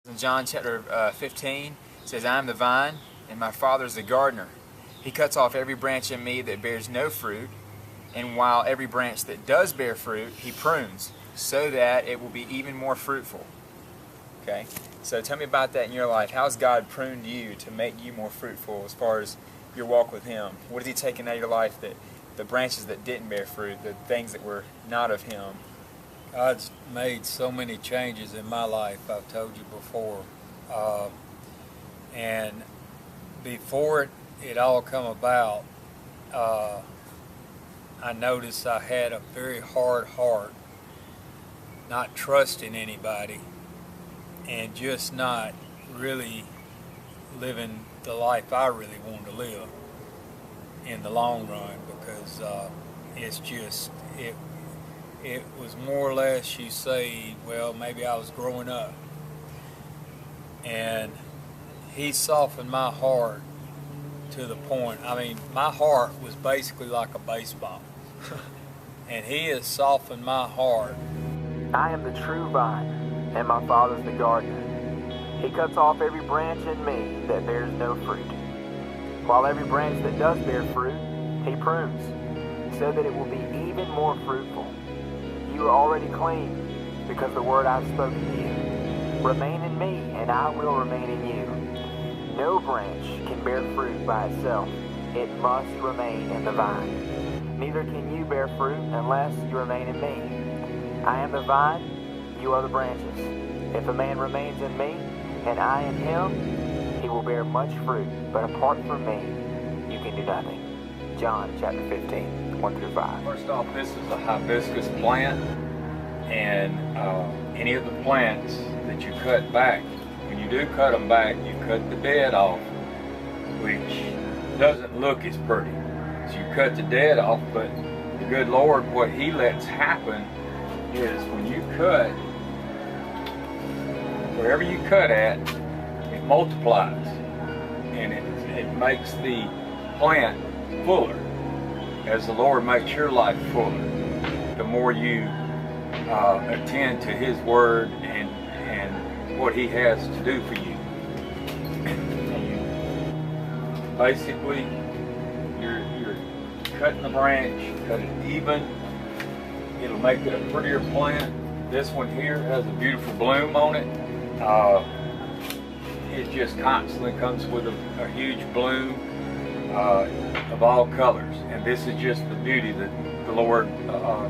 In John chapter 15, it says, I am the vine, and my Father is the gardener. He cuts off every branch in me that bears no fruit, and while every branch that does bear fruit, he prunes, so that it will be even more fruitful. Okay? So tell me about that in your life. How has God pruned you to make you more fruitful as far as your walk with Him? What has He taken out of your life, that the branches that didn't bear fruit, the things that were not of Him? God's made so many changes in my life, I've told you before. And before it all come about, I noticed I had a very hard heart, not trusting anybody, and just not really living the life I really wanted to live in the long run, because it was more or less, you say, well, maybe I was growing up. And He softened my heart to the point, my heart was basically like a baseball. And He has softened my heart. I am the true vine, and my Father's the gardener. He cuts off every branch in me that bears no fruit, while every branch that does bear fruit, He prunes, so that it will be even more fruitful. You are already clean, because the word I've spoken to you. Remain in me, and I will remain in you. No branch can bear fruit by itself. It must remain in the vine. Neither can you bear fruit unless you remain in me. I am the vine, you are the branches. If a man remains in me, and I in him, he will bear much fruit. But apart from me, you can do nothing. John chapter 15, 1 through 5. First off, this is a hibiscus plant, and any of the plants that you cut back, when you do cut them back, you cut the dead off, which doesn't look as pretty. So you cut the dead off, but the good Lord, what He lets happen is when you cut, wherever you cut at, it multiplies, and it makes the plant fuller. As the Lord makes your life fuller, the more you attend to His word and what He has to do for you. And basically, you're cutting the branch, cut it even. It'll make it a prettier plant. This one here has a beautiful bloom on it. It just constantly comes with a huge bloom of all colors, and this is just the beauty that the Lord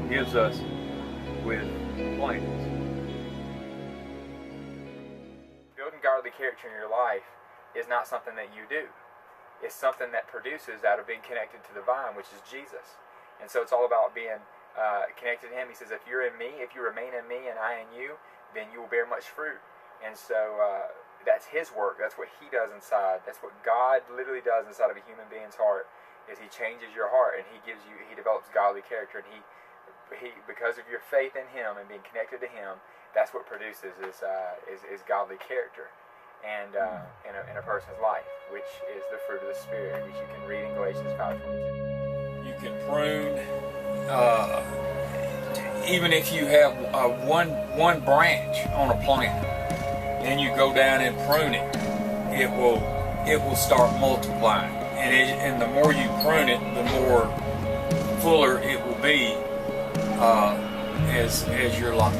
gives us with plants. Building godly character in your life is not something that you do. It's something that produces out of being connected to the vine, which is Jesus. And so it's all about being connected to Him. He says, if you're in me, if you remain in me and I in you, then you will bear much fruit. And so that's His work. That's what He does inside. That's what God literally does inside of a human being's heart, is He changes your heart, and He develops godly character. And he because of your faith in Him and being connected to Him, that's what produces is godly character, and in a person's life, which is the fruit of the Spirit, which you can read in Galatians 5:22. You can prune, even if you have one branch on a plant, and you go down and prune it, it will start multiplying, and the more you prune it, the more fuller it will be as your life.